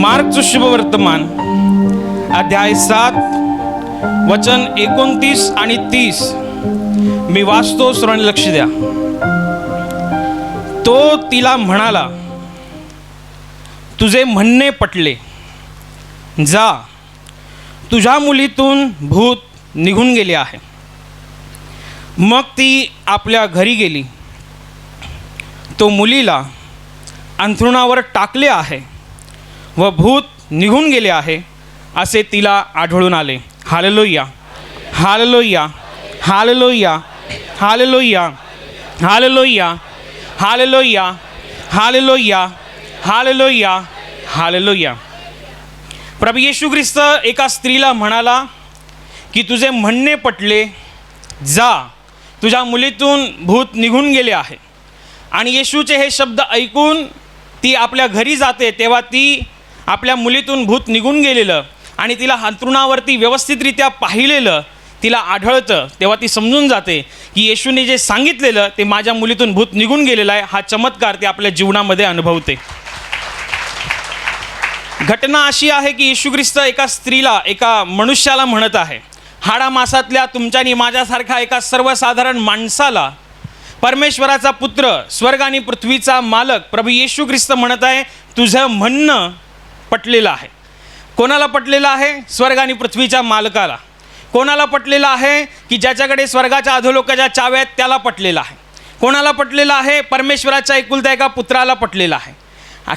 मार्कचं शुभवर्तमान अध्याय 7 वचन 29 आणि 30 मी वाचतो, सर्वांनी लक्ष द्या. तो तिला म्हणाला, तुझे म्हणणे पटले, जा, तुझ्या मुलीतून भूत निघून गेले आहे. मग ती आपल्या घरी गेली. तो मुलीला अंथरुणावर टाकले आहे व भूत निघून गेले आहे असे तिला आढळून आले. हालेलुया, हालेलुया, हालेलुया, हालेलुया, हालेलुया, हालेलुया, हालेलुया, हालेलुया, हालेलुया. प्रभू येशू ख्रिस्त एका स्त्रीला म्हणाला की तुझे म्हणणे पटले, जा, तुझ्या मुलीतून भूत निघून गेले आहे. आणि येशूचे हे शब्द ऐकून ती आपल्या घरी जाते, तेव्हा ती आपल्या मुलीतून भूत निघून गेलेलं आणि तिला अंथरुणावरती व्यवस्थितरित्या पाहिलेलं तिला आढळतं. तेव्हा ती समजून जाते की येशूने जे सांगितलेलं ते माझ्या मुलीतून भूत निघून गेलेलं आहे. हा चमत्कार ते आपल्या जीवनामध्ये अनुभवते. घटना अशी आहे की येशू ख्रिस्त एका स्त्रीला, एका मनुष्याला म्हणत आहे, हाडामासातल्या तुमच्या आणि माझ्यासारखा एका सर्वसाधारण माणसाला परमेश्वराचा पुत्र, स्वर्ग आणि पृथ्वीचा मालक प्रभू येशू ख्रिस्त म्हणत आहे, तुझं म्हणणं पटलेलं आहे. कोणाला पटलेलं आहे? स्वर्ग आणि पृथ्वीच्या मालकाला. कोणाला पटलेलं आहे? की ज्याच्याकडे स्वर्गाच्या अधोलोकाच्या चाव्या आहेत त्याला पटलेलं आहे. कोणाला पटलेलं आहे? परमेश्वराच्या एकुलत्या एका पुत्राला पटलेलं आहे.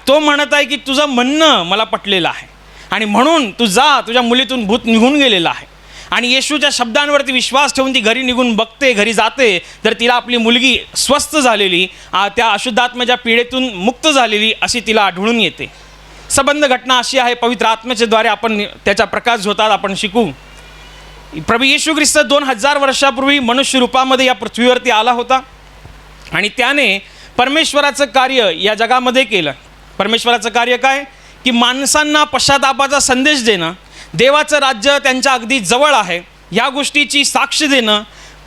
तो म्हणत आहे की तुझं म्हणणं मला पटलेलं आहे आणि म्हणून तू जा, तुझ्या मुलीतून भूत निघून गेलेलं आहे. आणि येशूच्या शब्दांवरती विश्वास ठेवून ती घरी निघून बघते, घरी जाते, तर तिला आपली मुलगी स्वस्थ झालेली, त्या अशुद्धात्म्याच्या पीडेतून मुक्त झालेली अशी तिला आढळून येते. संबंध घटना अशी आहे, पवित्र आत्म्याच्या द्वारे आपण त्याचा प्रकाश होतात आपण शिकू. प्रभू येशू ख्रिस्त 2000 वर्षापूर्वी मनुष्य रूपामध्ये या पृथ्वीवरती आला होता आणि त्याने परमेश्वराचं कार्य या जगामध्ये केलं. परमेश्वराचं कार्य काय? की माणसांना पश्चातापाचा संदेश देणं, देवाचं राज्य त्यांच्या अगदी जवळ आहे ह्या गोष्टीची साक्ष देणं,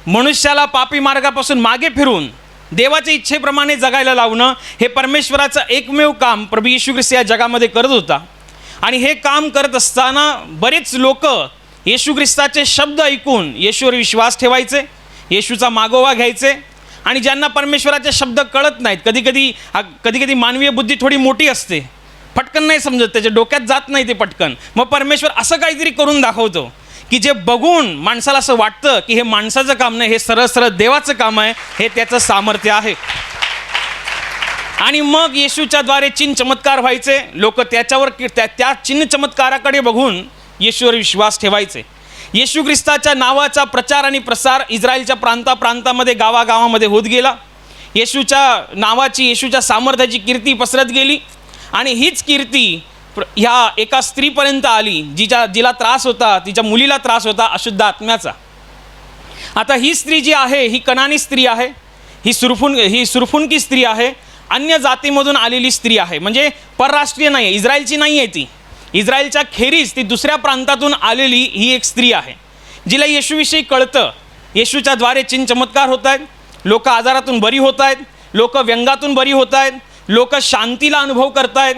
मनुष्याला पापी मार्गापासून मागे फिरून देवाच्या इच्छेप्रमाणे जगायला लावणं, हे परमेश्वराचं एकमेव काम प्रभू येशू ख्रिस्त या जगामध्ये करत होता. आणि हे काम करत असताना बरेच लोक येशू ख्रिस्ताचे शब्द ऐकून येशूवर विश्वास ठेवायचे, येशूचा मागोवा घ्यायचे. आणि ज्यांना परमेश्वराचे शब्द कळत नाहीत, कधी मानवीय बुद्धी थोडी मोठी असते, पटकन नाही समजत, त्याच्या डोक्यात जात नाही ते पटकन, मग परमेश्वर असं काहीतरी करून दाखवतो की जे बघून माणसाला असं वाटतं की हे माणसाचं काम नाही, हे सरळ सरळ देवाचं काम आहे, हे त्याचं सामर्थ्य आहे. आणि मग येशूच्या द्वारे चिन्ह चमत्कार व्हायचे. लोक त्याच्यावर त्या चिन्ह चमत्काराकडे बघून येशूवर विश्वास ठेवायचे. येशू ख्रिस्ताच्या नावाचा प्रचार आणि प्रसार इस्रायलच्या प्रांतामध्ये गावागावामध्ये होत गेला. येशूच्या नावाची, येशूच्या सामर्थ्याची कीर्ती पसरत गेली आणि हीच कीर्ती ह्या एका स्त्रीपर्यंत आली जिला त्रास होता, तिच्या मुलीला त्रास होता अशुद्ध आत्म्याचा. आता ही स्त्री जी आहे ही कनानी स्त्री आहे, ही सुरफुनकी स्त्री आहे, अन्य जातीमधून आलेली स्त्री आहे, म्हणजे परराष्ट्रीय नाही आहे, इस्रायलची नाही आहे ती. इस्रायलच्या खेरीज ती दुसऱ्या प्रांतातून आलेली ही एक स्त्री आहे जिला येशूविषयी कळतं. येशूच्या द्वारे चिन्ह चमत्कार होत आहेत, लोक आजारातून बरी होत आहेत, लोक व्यंगातून बरी होत आहेत, लोक शांतीला अनुभव करत आहेत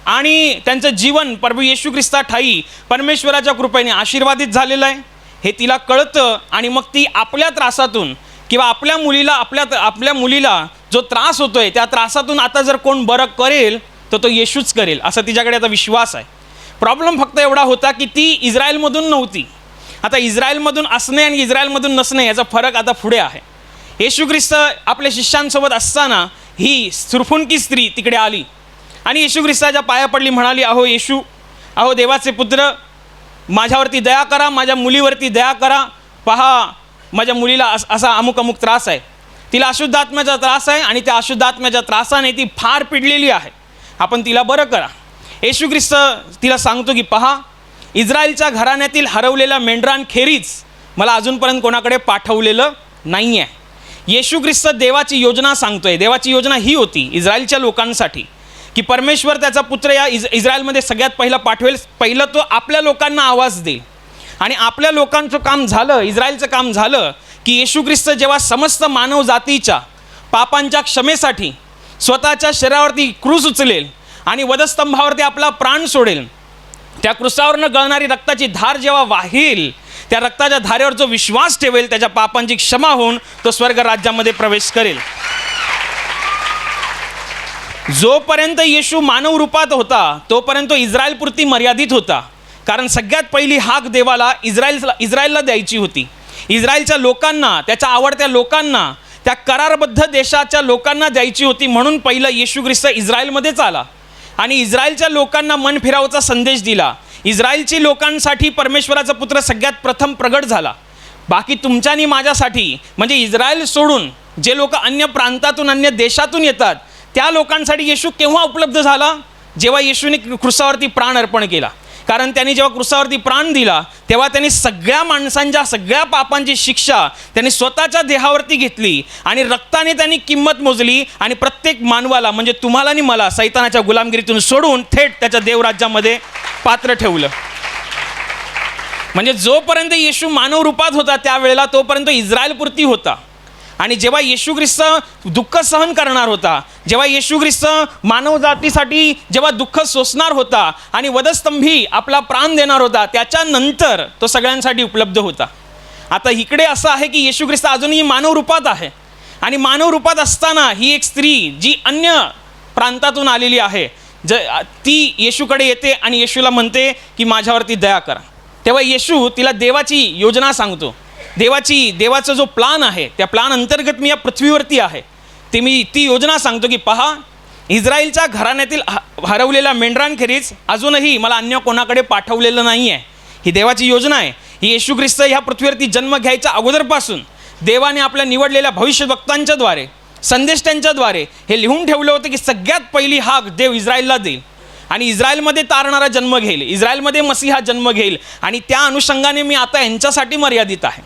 आणि त्यांचं जीवन प्रभू येशू ख्रिस्ताठायी परमेश्वराच्या कृपेने आशीर्वादित झालेलं आहे हे तिला कळतं. आणि मग ती आपल्या त्रासातून किंवा आपल्या मुलीला जो त्रास होतोय त्या त्रासातून आता जर कोण बरं करेल तर तो येशूच करेल असा तिच्याकडे आता विश्वास आहे. प्रॉब्लेम फक्त एवढा होता की ती इस्रायलमधून नव्हती. आता इस्रायलमधून असणे आणि इस्रायलमधून नसणे याचा फरक आता पुढे आहे. येशू ख्रिस्त आपल्या शिष्यांसोबत असताना ही सुरफुनकी स्त्री तिकडे आली आणि येशू ख्रिस्ताच्या पाया पडली, म्हणाली, अहो येशू, अहो देवाचे पुत्र, माझ्यावरती दया करा, माझ्या मुलीवरती दया करा. पहा, माझ्या मुलीला असा अमुक त्रास आहे, तिला अशुद्ध आत्म्याचा त्रास आहे आणि त्या अशुद्ध आत्म्याच्या त्रासाने ती फार पिडलेली आहे, आपण तिला बरं करा. येशू ख्रिस्त तिला सांगतो की पहा, इस्रायलच्या घराण्यातील हरवलेल्या मेंढरांखेरीज मला अजूनपर्यंत कोणाकडे पाठवलेलं नाही आहे. येशू ख्रिस्त देवाची योजना सांगतोय. देवाची योजना ही होती इस्रायलच्या लोकांसाठी की परमेश्वर त्याचा पुत्र या इस्रायलमध्ये सगळ्यात पहिला पाठवेल. पहिलं तो आपल्या लोकांना आवाज देईल आणि आपल्या लोकांचं काम झालं, इस्रायलचं काम झालं की येशू ख्रिस्त जेव्हा समस्त मानव जातीच्या पापांच्या क्षमेसाठी स्वतःच्या शरीरावरती क्रूस उचलेल आणि वधस्तंभावरती आपला प्राण सोडेल, त्या क्रूसावरनं गळणारी रक्ताची धार जेव्हा वाहील, त्या रक्ताच्या धारेवर जो विश्वास ठेवेल त्याच्या पापांची क्षमा होऊन तो स्वर्ग राज्यामध्ये प्रवेश करेल. जोपर्यंत येशू मानव रूपात होता तोपर्यंत तो इस्रायलपुरती मर्यादित होता, कारण सगळ्यात पहिली हाक देवाला इस्रायलला द्यायची होती. इस्रायलच्या लोकांना, त्याच्या आवडत्या लोकांना, त्या करारबद्ध देशाच्या लोकांना द्यायची होती. म्हणून पहिलं येशू ख्रिस्त इस्रायलमध्येच आला आणि इस्रायलच्या लोकांना मन फिरावचा संदेश दिला. इस्रायलची लोकांसाठी परमेश्वराचा पुत्र सगळ्यात प्रथम प्रगट झाला. बाकी तुमच्या आणि माझ्यासाठी, म्हणजे इस्रायल सोडून जे लोक अन्य प्रांतातून, अन्य देशातून येतात, त्या लोकांसाठी येशू केव्हा उपलब्ध झाला? जेव्हा येशूने क्रूसावरती प्राण अर्पण केला. कारण त्यांनी जेव्हा क्रूसावरती प्राण दिला तेव्हा त्यांनी सगळ्या माणसांच्या सगळ्या पापांची शिक्षा त्यांनी स्वतःच्या देहावरती घेतली आणि रक्ताने त्यांनी किंमत मोजली आणि प्रत्येक मानवाला, म्हणजे तुम्हाला आणि मला, सैतानाच्या गुलामगिरीतून सोडून थेट त्याच्या देवराज्यामध्ये पात्र ठेवलं. म्हणजे जोपर्यंत येशू मानव रूपात होता त्यावेळेला तोपर्यंत इस्रायलपुरती होता. आणि जेव्हा येशू ख्रिस्त दुःख सहन करणार होता, जेव्हा येशू ख्रिस्त मानवजातीसाठी जेव्हा दुःख सोसणार होता आणि वधस्तंभी आपला प्राण देणार होता, त्याच्यानंतर तो सगळ्यांसाठी उपलब्ध होता. आता इकडे असं आहे की येशू ख्रिस्त अजूनही मानव रूपात आहे आणि मानव रूपात असताना ही एक स्त्री जी अन्य प्रांतातून आलेली आहे, ती येशूकडे येते आणि येशूला म्हणते की माझ्यावरती दया करा. तेव्हा येशू तिला देवाची योजना सांगतो. देवाचा जो प्लान आहे त्या प्लान अंतर्गत मी या पृथ्वीवरती आहे ती योजना सांगतो की पहा, इस्रायलच्या घराण्यातील हरवलेल्या मेंढरांखेरीज अजूनही मला अन्य कोणाकडे पाठवलेलं नाही आहे. ही देवाची योजना आहे. ही येशू ख्रिस्त ह्या पृथ्वीवरती जन्म घ्यायच्या अगोदरपासून देवाने आपल्या निवडलेल्या भविष्यवक्तांच्याद्वारे, संदेष्टांच्याद्वारे हे लिहून ठेवलं होतं की सगळ्यात पहिली हाक देव इस्रायलला देईल आणि इस्रायलमध्ये तारणारा जन्म घेईल, इस्रायलमध्ये मसीहा जन्म घेईल. आणि त्या अनुषंगाने मी आता यांच्यासाठी मर्यादित आहे,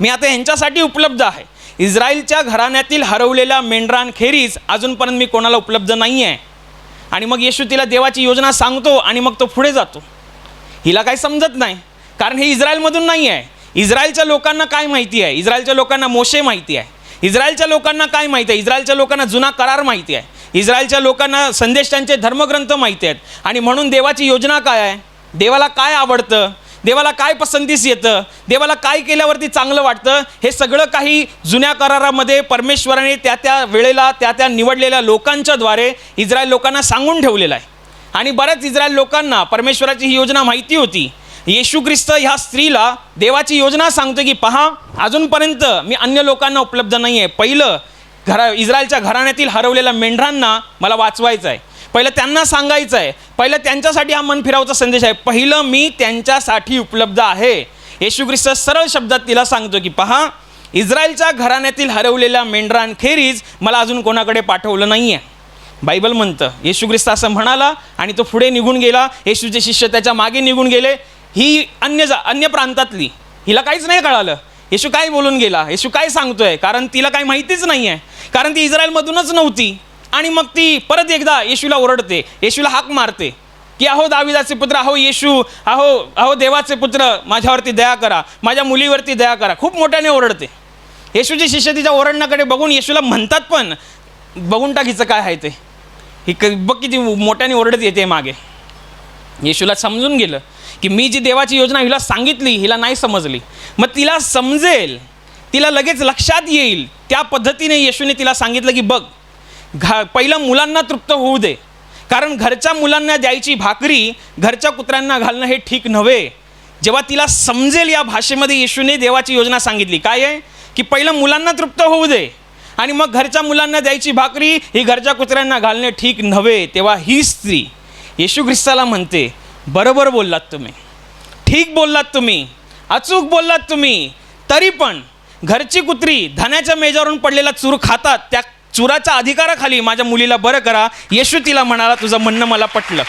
मी आता यांच्यासाठी उपलब्ध आहे. इस्रायलच्या घराण्यातील हरवलेल्या मेंढरांखेरीज अजूनपर्यंत मी कोणाला उपलब्ध नाही आहे. आणि मग येशू तिला देवाची योजना सांगतो आणि मग तो पुढे जातो. हिला काही समजत नाही, कारण हे इस्रायलमधून नाही आहे. इस्रायलच्या लोकांना काय माहिती आहे? इस्रायलच्या लोकांना मोशे माहिती आहे. इस्रायलच्या लोकांना काय माहिती आहे? इस्रायलच्या लोकांना जुना करार माहिती आहे. इस्रायलच्या लोकांना संदेशांचे धर्मग्रंथ माहिती आहेत. आणि म्हणून देवाची योजना काय आहे, देवाला काय आवडतं, देवाला काय पसंतीस येतं, देवाला काय केल्यावरती चांगलं वाटतं, हे सगळं काही जुन्या करारामध्ये परमेश्वराने त्या वेळेला त्या निवडलेल्या लोकांच्याद्वारे इस्रायल लोकांना सांगून ठेवलेलं आहे. आणि बऱ्याच इस्रायल लोकांना परमेश्वराची ही योजना माहिती होती. येशू ख्रिस्त ह्या स्त्रीला देवाची योजना सांगतो की पहा, अजूनपर्यंत मी अन्य लोकांना उपलब्ध नाही आहे. पहिलं इस्रायलच्या घराण्यातील हरवलेल्या मेंढरांना मला वाचवायचं आहे, पहिलं त्यांना सांगायचं आहे, पहिलं त्यांच्यासाठी हा मन फिरावचा संदेश आहे. पहिलं मी त्यांच्यासाठी उपलब्ध आहे. येशू ख्रिस्त सरळ शब्दात तिला सांगतो की पहा, इस्रायलच्या घराण्यातील हरवलेल्या मेंढरांखेरीज मला अजून कोणाकडे पाठवलं नाही आहे. बायबल म्हणतं येशू ख्रिस्त असं म्हणाला आणि तो पुढे निघून गेला. येशूचे शिष्य त्याच्या मागे निघून गेले. ही अन्य प्रांतातली, हिला काहीच नाही कळालं येशू काय बोलून गेला, येशू काय सांगतोय, कारण तिला काही माहितीच नाही आहे, कारण ती इस्रायलमधूनच नव्हती. आणि मग ती परत एकदा येशूला ओरडते, येशूला हाक मारते की अहो दाविदाचे पुत्र, अहो येशू, अहो देवाचे पुत्र, माझ्यावरती दया करा, माझ्या मुलीवरती दया करा. खूप मोठ्याने ओरडते. येशूचे शिष्य तिच्या ओरडण्याकडे बघून येशूला म्हणतात पण बघून टाकीचं काय आहे ते, ही बघ किती मोठ्याने ओरडत येते मागे. येशूला समजून गेलं की मी जी देवाची योजना हिला सांगितली हिला नाही समजली, मग तिला समजेल, तिला लगेच लक्षात येईल. त्या पद्धतीने येशूने तिला सांगितलं की बघ, पहिलं मुलांना तृप्त होऊ दे, कारण घरच्या मुलांना द्यायची भाकरी घरच्या कुत्र्यांना घालणं हे ठीक नव्हे. जेव्हा तिला समजेल या भाषेमध्ये येशूने देवाची योजना सांगितली काय आहे की पहिलं मुलांना तृप्त होऊ दे आणि मग घरच्या मुलांना द्यायची भाकरी ही घरच्या कुत्र्यांना घालणे ठीक नव्हे, तेव्हा ही स्त्री येशू ख्रिस्ताला म्हणते, बरोबर बोललात तुम्ही, ठीक बोललात तुम्ही, अचूक बोललात तुम्ही, तरी पण घरची कुत्री धान्याच्या मेजावरून पडलेला चूर खातात, त्या चुराच्या अधिकाराखाली माझ्या मुलीला बरं करा. येशू तिला म्हणाला, तुझं म्हणणं मला पटलं.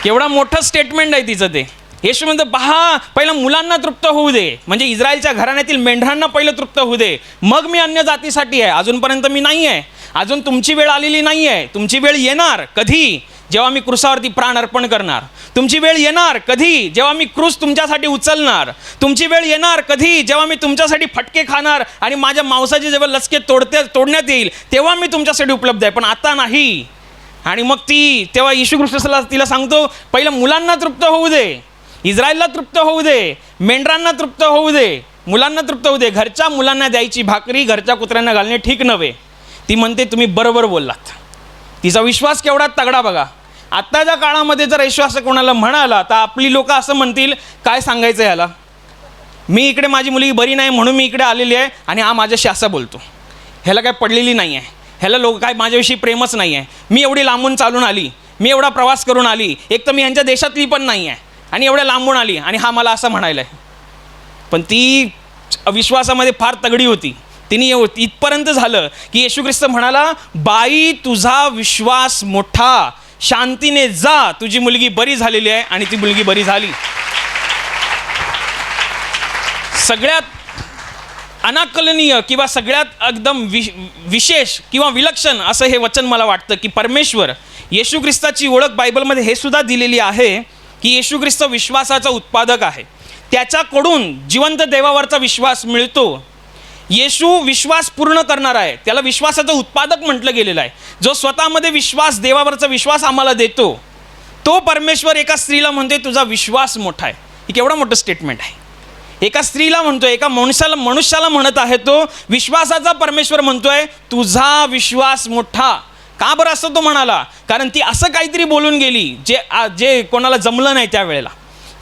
केवढा मोठं स्टेटमेंट आहे तिचं ते. येशू म्हणतो पहा, पहिलं मुलांना तृप्त होऊ दे, म्हणजे इस्रायलच्या घराण्यातील मेंढरांना पहिलं तृप्त होऊ दे, मग मी अन्य जातीसाठी आहे. अजूनपर्यंत मी नाही आहे, अजून तुमची वेळ आलेली नाही आहे. तुमची वेळ येणार कधी, जेव्हा मी क्रूसावरती प्राण अर्पण करणार. तुमची वेळ येणार कधी, जेव्हा मी क्रूस तुमच्यासाठी उचलणार. तुमची वेळ येणार कधी, जेव्हा मी तुमच्यासाठी फटके खाणार आणि माझ्या मांसाचे जेव्हा लचके तोडण्यात येईल, तेव्हा मी तुमच्यासाठी उपलब्ध आहे, पण आता नाही. आणि मग तेव्हा येशू ख्रिस्त तिला सांगतो, पहिलं मुलांना तृप्त होऊ दे, इस्रायलला तृप्त होऊ दे, मेंढरांना तृप्त होऊ दे, मुलांना तृप्त होऊ दे. घरच्या मुलांना द्यायची भाकरी घरच्या कुत्र्यांना घालणे ठीक नव्हे. ती म्हणते तुम्ही बरोबर बोललात. तिचा विश्वास केवढा तगडा बघा. आत्ताच्या काळामध्ये जर येशू असं कोणाला म्हणाला तर आपली लोक असं म्हणतील, काय सांगायचं ह्याला, मी इकडे माझी मुलगी बरी नाही म्हणून मी इकडे आलेली आहे आणि हा माझ्याशी असं बोलतो, ह्याला काय पडलेली नाही आहे, ह्याला लोक काय माझ्याविषयी प्रेमच नाही आहे, मी एवढी लांबून चालून आली, मी एवढा प्रवास करून आली, एक तर मी ह्यांच्या देशातली पण नाही आहे आणि एवढ्या लांबून आली आणि हा मला असं म्हणायला आहे. पण ती विश्वासामध्ये फार तगडी होती. तिने इथपर्यंत झालं की येशू ख्रिस्त म्हणाला, बाई तुझा विश्वास मोठा, शांतीने जा, तुझी मुलगी बरी झालेली आहे. आणि ती मुलगी बरी झाली. सगळ्यात अनाकलनीय किंवा सगळ्यात एकदम विशेष किंवा विलक्षण असं हे वचन मला वाटतं की परमेश्वर, येशू ख्रिस्ताची ओळख बायबलमध्ये हे सुद्धा दिलेली आहे की येशू ख्रिस्त विश्वासाचा उत्पादक आहे. त्याच्याकडून जिवंत देवावरचा विश्वास मिळतो. येशू विश्वास पूर्ण करणारा आहे, त्याला विश्वासाचं उत्पादक म्हटलं गेलेलं आहे. जो स्वतःमध्ये विश्वास, देवावरचा विश्वास आम्हाला देतो, तो परमेश्वर एका स्त्रीला म्हणतोय तुझा विश्वास मोठा आहे. हे केवढं मोठं स्टेटमेंट आहे. एका स्त्रीला म्हणतोय, एका मनुष्याला म्हणत आहे तो, विश्वासाचा परमेश्वर म्हणतोय तुझा विश्वास मोठा. का बरं असं तो म्हणाला? कारण ती असं काहीतरी बोलून गेली जे कोणाला जमलं नाही त्यावेळेला,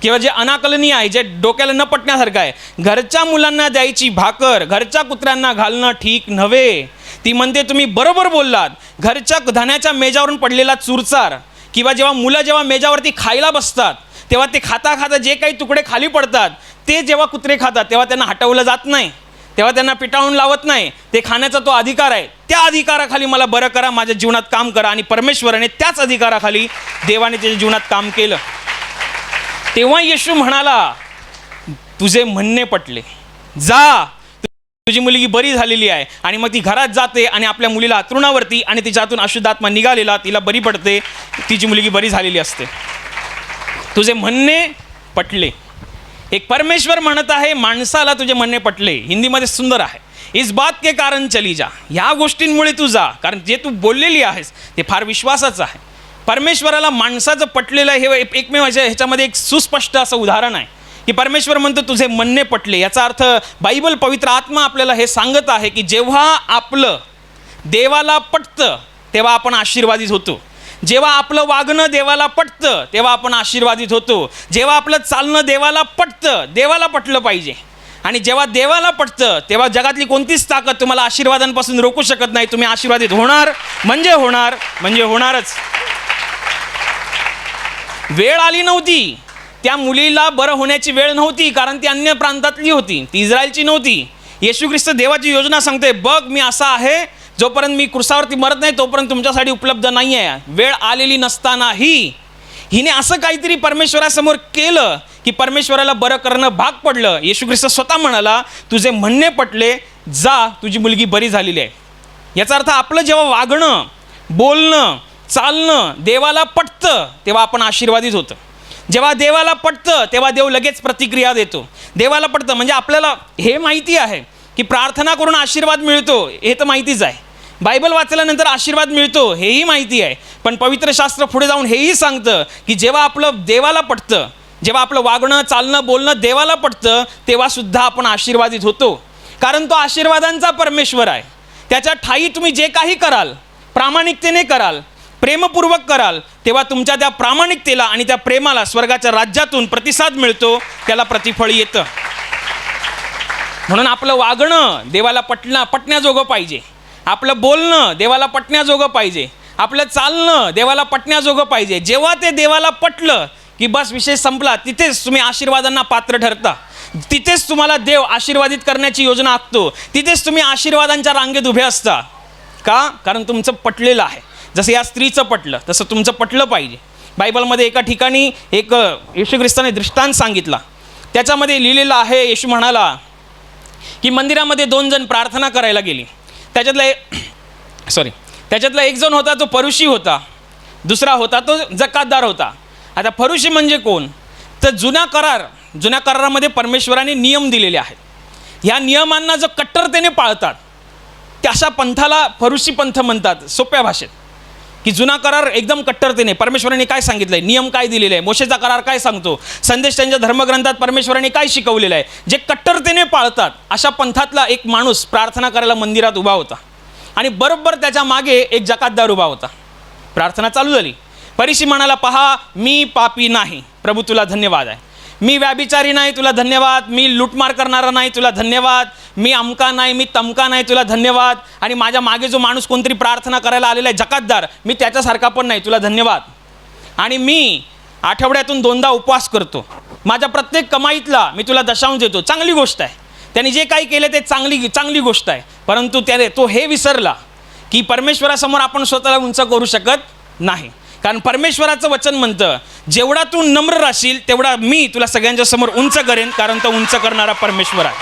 किंवा जे अनाकलनीय आहे, जे डोक्याला न पटण्यासारखं आहे. घरच्या मुलांना द्यायची भाकर घरच्या कुत्र्यांना घालणं ठीक नव्हे. ती म्हणते तुम्ही बरोबर बोललात. घरच्या धान्याच्या मेजावरून पडलेला चुरचार, किंवा जेव्हा मेजावरती खायला बसतात तेव्हा ते खाता जे काही तुकडे खाली पडतात ते जेव्हा कुत्रे खातात तेव्हा त्यांना हटवलं जात नाही, तेव्हा त्यांना पिटाळून लावत नाही. ते खाण्याचा तो अधिकार आहे. त्या अधिकाराखाली मला बरं करा, माझ्या जीवनात काम करा. आणि परमेश्वराने त्याच अधिकाराखाली देवाने त्याच्या जीवनात काम केलं. तेव्हा येशू म्हणाला तुझे म्हणणे पटले, जा, तुझी मुलगी बरी झालेली आहे. आणि मग ती घरात जाते आणि आपल्या मुलीला अंथरुणावरती, आणि तिच्यातून अशुद्ध आत्मा निघालेला, तिला बरी पडते, तिची मुलगी बरी झालेली असते. तुझे म्हणणे पटले. एक परमेश्वर म्हणत आहे माणसाला तुझे म्हणणे पटले. हिंदीमध्ये सुंदर आहे, इस बात के कारण चली जा. ह्या गोष्टींमुळे तू जा, कारण जे तू बोललेली आहेस ते फार विश्वासाचं आहे. परमेश्वराला माणसाचं पटलेलं आहे. हे एकमेव ह्याच्यामध्ये एक सुस्पष्ट असं उदाहरण आहे की परमेश्वर म्हणतो तुझे म्हणणे पटले. याचा अर्थ बायबल, पवित्र आत्मा आपल्याला हे सांगत आहे की जेव्हा आपलं देवाला पटतं तेव्हा आपण आशीर्वादित होतो. जेव्हा आपलं वागणं देवाला पटतं तेव्हा आपण आशीर्वादित होतो. जेव्हा आपलं चालणं देवाला पटतं, देवाला पटलं पाहिजे, आणि जेव्हा देवाला पटतं तेव्हा जगातली कोणतीच ताकद तुम्हाला आशीर्वादांपासून रोखू शकत नाही. तुम्ही आशीर्वादित होणार म्हणजे होणार, म्हणजे होणारच. वेळ आली नव्हती, त्या मुलीला बरं होण्याची वेळ नव्हती, कारण ती अन्य प्रांतातली होती, ती इस्रायलची नव्हती. येशू ख्रिस्त देवाची योजना सांगते, बघ मी असा आहे, जोपर्यंत मी क्रुसावरती मरत नाही तोपर्यंत तुमच्यासाठी उपलब्ध नाही आहे. वेळ आलेली नसतानाही हिने असं काहीतरी परमेश्वरासमोर केलं की परमेश्वराला बरं करणं भाग पडलं. येशू ख्रिस्त स्वतः म्हणाला तुझे म्हणणे पटले, जा, तुझी मुलगी बरी झालेली आहे. याचा अर्थ आपलं जेव्हा वागणं, बोलणं, चालणं देवाला पटतं तेव्हा आपण आशीर्वादित होतं. जेव्हा देवाला पटतं तेव्हा देव लगेच प्रतिक्रिया देतो. देवाला पटतं म्हणजे आपल्याला हे माहिती आहे की प्रार्थना करून आशीर्वाद मिळतो, हे तर माहितीच आहे. बायबल वाचल्यानंतर आशीर्वाद मिळतो हेही माहिती आहे. पण पवित्र शास्त्र पुढे जाऊन हेही सांगतं की जेव्हा आपलं देवाला पटतं, जेव्हा आपलं वागणं, चालणं, बोलणं देवाला पटतं तेव्हा सुद्धा आपण आशीर्वादित होतो. कारण तो आशीर्वादांचा परमेश्वर आहे. त्याच्या ठायी तुम्ही जे काही कराल, प्रामाणिकतेने कराल, प्रेमपूर्वक कराल, तेव्हा तुमच्या त्या प्रामाणिकतेला आणि त्या प्रेमाला स्वर्गाच्या राज्यातून प्रतिसाद मिळतो, त्याला प्रतिफळ येतं. म्हणून आपलं वागणं देवाला पटण्याजोगं पाहिजे, आपलं बोलणं देवाला पटण्याजोगं पाहिजे, आपलं चालणं देवाला पटण्याजोगं पाहिजे. जेव्हा ते देवाला पटलं की बस विषय संपला. तिथेच तुम्ही आशीर्वादांना पात्र ठरता, तिथेच तुम्हाला देव आशीर्वादित करण्याची योजना आखतो, तिथेच तुम्ही आशीर्वादांच्या रांगेत उभे असता. का? कारण तुमचं पटलेलं आहे. जसं या स्त्रीचं पटलं तसं तुमचं पटलं पाहिजे. बायबलमध्ये एका ठिकाणी एक येशू ख्रिस्ताने दृष्टांत सांगितला. त्याच्यामध्ये लिहिलेलं आहे, येशू म्हणाला की मंदिरामध्ये 2 जण प्रार्थना करायला गेली. त्याच्यातला एक जण होता तो परुषी होता, दुसरा होता तो जकातदार होता. आता फरुशी म्हणजे कोण? तर जुन्या करारामध्ये परमेश्वराने नियम दिलेले आहेत. ह्या नियमांना जो कट्टरतेने पाळतात अशा पंथाला फरुशी पंथ म्हणतात. सोप्या भाषेत की जुना करार एकदम कट्टरतेने, परमेश्वराने काय सांगितलं आहे, नियम काय दिलेले आहे, मोशेचा करार काय सांगतो, संदेश त्यांच्या धर्मग्रंथात परमेश्वराने काय शिकवलेलं आहे, जे कट्टरतेने पाळतात अशा पंथातला एक माणूस प्रार्थना करायला मंदिरात उभा होता. आणि बरोबर त्याच्या मागे एक जकातदार उभा होता. प्रार्थना चालू झाली. फरीसी म्हणाला, पहा मी पापी नाही, प्रभू तुला धन्यवाद आहे. मी व्याभिचारी नाही, तुला धन्यवाद. मी लूटमार करणारा नाही, तुला धन्यवाद. मी अमका नाही, मी तमका नाही, तुला धन्यवाद. आणि माझ्या मागे जो माणूस कोणतरी प्रार्थना करायला आलेला आहे जकातदार, मी त्याच्यासारखा पण नाही, तुला धन्यवाद. आणि मी आठवड्यातून 2दा उपवास करतो. माझ्या प्रत्येक कमाईतला मी तुला दशांश देतो. चांगली गोष्ट आहे. त्याने जे काही केलं ते चांगली गोष्ट आहे. परंतु तो हे विसरला की परमेश्वरासमोर आपण स्वतःला उंच करू शकत नाही. कारण परमेश्वराचं वचन म्हणतं, जेवढा तू नम्र राहशील तेवढा मी तुला सगळ्यांच्या समोर उंच करेन, कारण तो उंच करणारा परमेश्वर आहे.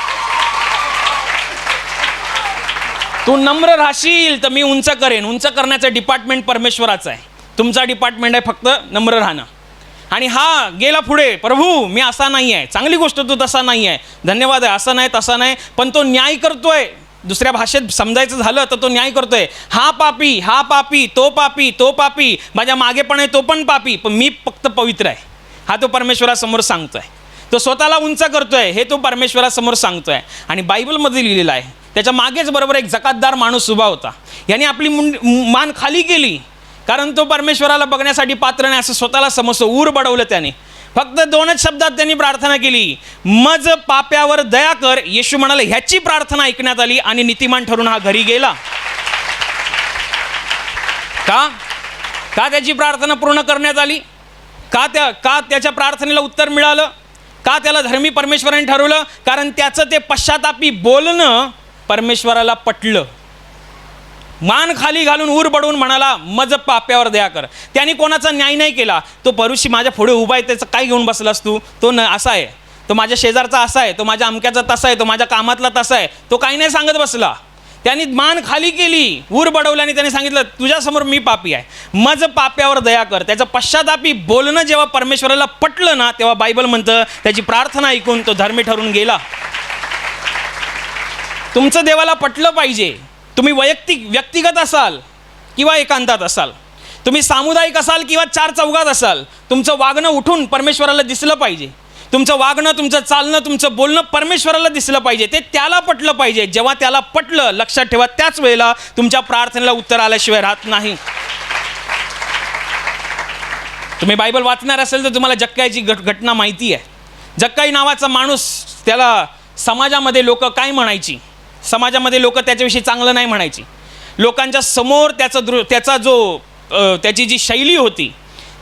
तू नम्र राहशील तर मी उंच करेन. उंच करण्याचं डिपार्टमेंट परमेश्वराचं आहे. तुमचा डिपार्टमेंट आहे फक्त नम्र राहणं. आणि हा गेला पुढे, प्रभू मी असा नाही आहे, चांगली गोष्ट तू तसा नाही आहे, धन्यवाद आहे, असं नाही तसा नाही. पण तो न्याय करतोय. दुसऱ्या भाषेत समजायचं झालं तर तो न्याय करतोय. हा पापी, हा पापी, तो पापी, तो पापी, माझ्या मागे पण आहे तो पण पापी, पण मी फक्त पवित्र आहे. हा तो परमेश्वरासमोर सांगतोय. तो स्वतःला उंच करतोय हे तो परमेश्वरासमोर सांगतोय. आणि बायबलमध्ये लिहिलेलं आहे, त्याच्या मागेच बरोबर एक जकातदार माणूस उभा होता. याने आपली मान खाली केली, कारण तो परमेश्वराला बघण्यासाठी पात्र नाही असं स्वतःला समजतो. ऊर बडवलं त्याने. फक्त 2च शब्दात त्यांनी प्रार्थना केली, मज पाप्यावर दया कर. येशू म्हणाले, ह्याची प्रार्थना ऐकण्यात आली आणि नीतिमान ठरून हा घरी गेला. का त्याची प्रार्थना पूर्ण करण्यात आली? का त्याच्या प्रार्थनेला उत्तर मिळालं? का त्याला धर्मी परमेश्वराने ठरवलं? कारण त्याचं ते पश्चातापी बोलणं परमेश्वराला पटलं. मान खाली घालून ऊर बडवून म्हणाला, मज पाप्यावर दया कर. त्याने कोणाचा न्याय नाही केला. तो परुषी माझ्या पुढे उभा आहे, त्याचं काय घेऊन बसलास तू? तो असा आहे, तो माझ्या शेजारचा असा आहे, तो माझ्या अमक्याचा तसा आहे, तो माझ्या कामातला तसा आहे. तो काही नाही सांगत बसला. त्यांनी मान खाली केली, ऊर बडवलं आणि त्याने सांगितलं, तुझ्यासमोर मी पापी आहे, मज पाप्यावर दया कर. त्याचं पश्चातापी बोलणं जेव्हा परमेश्वराला पटलं ना, तेव्हा बायबल म्हणतं त्याची प्रार्थना ऐकून तो धर्मी ठरून गेला. तुमचं देवाला पटलं पाहिजे. तुम्ही व्यक्तिगत असाल किंवा एकांतात असाल, तुम्ही सामुदायिक असाल किंवा 4 चौघात असाल, तुमचं वागणं उठून परमेश्वराला दिसलं पाहिजे. तुमचं वागणं, तुमचं चालणं, तुमचं बोलणं परमेश्वराला दिसलं पाहिजे. ते त्याला पटलं पाहिजे. जेव्हा त्याला पटलं, लक्षात ठेवा, त्याच वेळेला तुमच्या प्रार्थनेला उत्तर आल्याशिवाय राहत नाही. तुम्ही बायबल वाचणार असेल तर तुम्हाला जक्काईची घटना माहिती आहे. जक्काई नावाचा माणूस, त्याला समाजामध्ये लोक काय म्हणायची? समाजामध्ये लोक त्याच्याविषयी चांगलं नाही म्हणायची. लोकांच्या समोर त्याची जी शैली होती,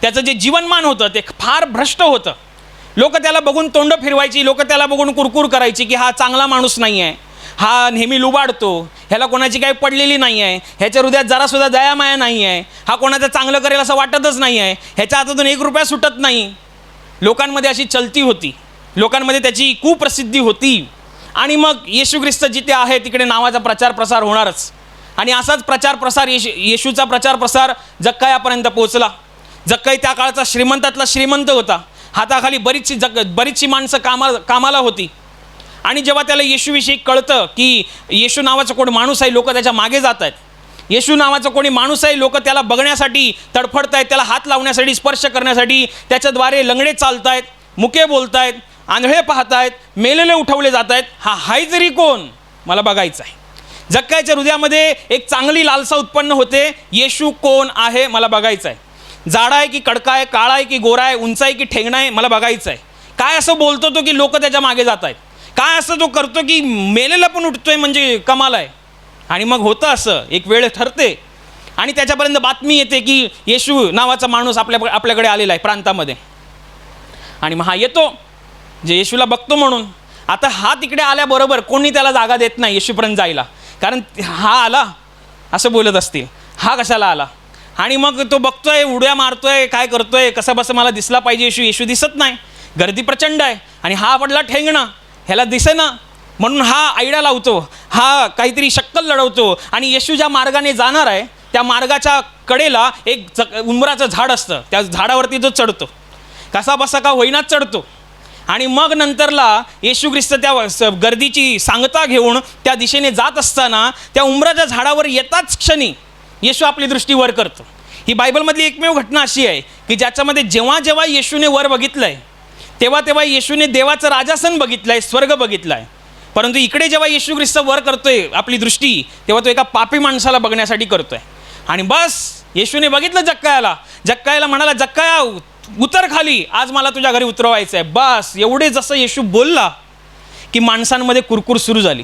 त्याचं जे जीवनमान होतं ते फार भ्रष्ट होतं. लोक त्याला बघून तोंड फिरवायची, लोक त्याला बघून कुरकुर करायची की हा चांगला माणूस नाही आहे, हा नेहमी लुबाडतो, ह्याला कोणाची काही पडलेली नाही आहे, ह्याच्या हृदयात जरासुद्धा दयामाया नाही आहे, हा कोणाचं चांगलं करेल असं वाटतच नाही आहे, ह्याच्या हातातून 1 रुपया सुटत नाही. लोकांमध्ये अशी चलती होती. लोकांमध्ये त्याची कुप्रसिद्धी होती. आणि मग येशू ख्रिस्त जिथे आहे तिकडे नावाचा प्रचार प्रसार होणारच. आणि असाच प्रचार प्रसार, येशूचा प्रचार प्रसार जक्कायापर्यंत पोहोचला. जक्काई त्या काळचा श्रीमंतातला श्रीमंत होता. हाताखाली बरीचशी माणसं कामाला होती. आणि जेव्हा त्याला येशूविषयी कळतं की येशू नावाचा कोणी माणूस आहे, लोक त्याच्या मागे जात आहेत. येशू नावाचा कोणी माणूस आहे, लोक त्याला बघण्यासाठी तडफडत आहेत, त्याला हात लावण्यासाठी, स्पर्श करण्यासाठी. त्याच्याद्वारे लंगडे चालत आहेत, मुके बोलत आहेत, आंधळे पाहत आहेत, मेलेले उठवले जात आहेत. हा हाय तरी कोण? मला बघायचं आहे. जक्काईच्या हृदयामध्ये एक चांगली लालसा उत्पन्न होते. येशू कोण आहे? मला बघायचं आहे. जाडा आहे की कडका आहे, काळा आहे की गोरा आहे, उंच आहे की ठेंगणा आहे, मला बघायचं आहे. काय असं बोलतो तो की लोक त्याच्या मागे जात आहेत? काय असं तो करतो की मेलेला पण उठतोय, म्हणजे कमाल आहे. आणि मग होतं असं, एक वेळ ठरते आणि त्याच्यापर्यंत बातमी येते की येशू नावाचा माणूस आपल्याकडे आलेला आहे प्रांतामध्ये. आणि मग हा येतो, जे येशूला बघतो म्हणून. आता हा तिकडे आल्याबरोबर कोणी त्याला जागा देत नाही येशूपर्यंत जायला, कारण हा आला असं बोलत असतील, हा कशाला आला. आणि मग तो बघतोय, उड्या मारतोय, काय करतोय, कसं बसं मला दिसला पाहिजे येशू दिसत नाही, गर्दी प्रचंड आहे. आणि हा पडला ठेंगणा, ह्याला दिसेना, म्हणून हा आयडिया लावतो, हा काहीतरी शक्कल लढवतो. आणि येशू ज्या मार्गाने जाणार आहे त्या मार्गाच्या कडेला एक उंबराचं झाड असतं, त्या झाडावरती तो चढतो. कसा बसा का होईनाच चढतो. आणि मग नंतरला येशू ख्रिस्त त्या गर्दीची सांगता घेऊन त्या दिशेने जात असताना त्या उंबराच्या झाडावर येताच क्षणी येशू आपली दृष्टी वर करतो. ही बायबलमधली एकमेव घटना अशी आहे की ज्याच्यामध्ये जेव्हा जेव्हा येशूने वर बघितलं आहे तेव्हा तेव्हा येशूने देवाचं राजासन बघितलं आहे, स्वर्ग बघितला आहे. परंतु इकडे जेव्हा येशू ख्रिस्त वर करतोय आपली दृष्टी तेव्हा तो एका पापी माणसाला बघण्यासाठी करतोय. आणि बस येशूने बघितलं जक्कायाला म्हणाला, जक्काया उतर खाली, आज मला तुझ्या घरी उतरवायचं आहे. बस एवढे जसं येशू बोलला की माणसांमध्ये कुरकुर सुरू झाली.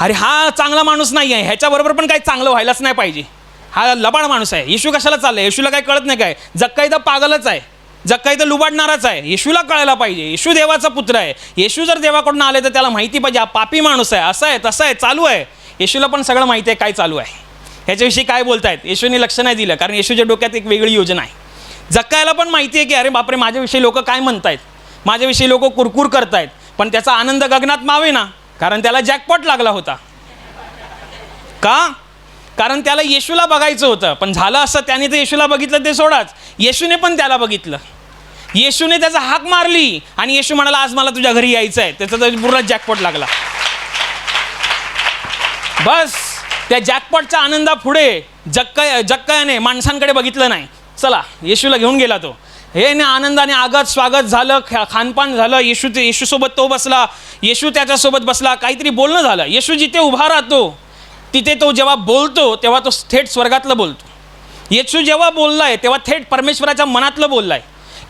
अरे हा चांगला माणूस नाही आहे, ह्याच्याबरोबर पण काही चांगलं व्हायलाच नाही पाहिजे, हा लबाड माणूस आहे. येशू कशाला चाललाय, येशूला काही कळत नाही काय, जक्काई तर पागलच आहे, जक्काई तर लुबाडणाराच आहे. येशूला कळायला पाहिजे, येशू देवाचा पुत्र आहे. येशू जर देवाकडून आले तर त्याला माहिती पाहिजे हा पापी माणूस आहे, असं आहे तसं आहे, चालू आहे. येशूला पण सगळं माहिती आहे काय चालू आहे, ह्याच्याविषयी काय बोलतायत. येशूने लक्ष नाही दिलं, कारण येशूच्या डोक्यात एक वेगळी योजना आहे. जक्कायला पण माहिती आहे की अरे बापरे, माझ्याविषयी लोक काय म्हणतायत, माझ्याविषयी लोक कुरकुर करतायत. पण त्याचा आनंद गगनात मावे ना, कारण त्याला जॅकपॉट लागला होता. का? कारण त्याला येशूला बघायचं होतं. पण झालं असं, त्याने तर येशूला बघितलं ते सोडाच, येशूने पण त्याला बघितलं. येशूने त्याचा हाक मारली आणि येशू म्हणाला, आज मला तुझ्या घरी यायचं आहे. त्याचा तर पूर्ण जॅकपॉट लागला. बस त्या जॅकपॉटच्या आनंदापुढे जक्कायाने माणसांकडे बघितलं नाही. चला, येशूला घेऊन गेला तो. हे ना आनंदाने आगत स्वागत झालं, खानपान झालं. येशूसोबत तो बसला, येशू त्याच्यासोबत बसला, काहीतरी बोलणं झालं. येशू जिथे उभा राहतो तिथे तो जेव्हा बोलतो तेव्हा तो थेट स्वर्गातलं बोलतो. येशू जेव्हा बोललाय तेव्हा थेट परमेश्वराच्या मनातलं बोललाय.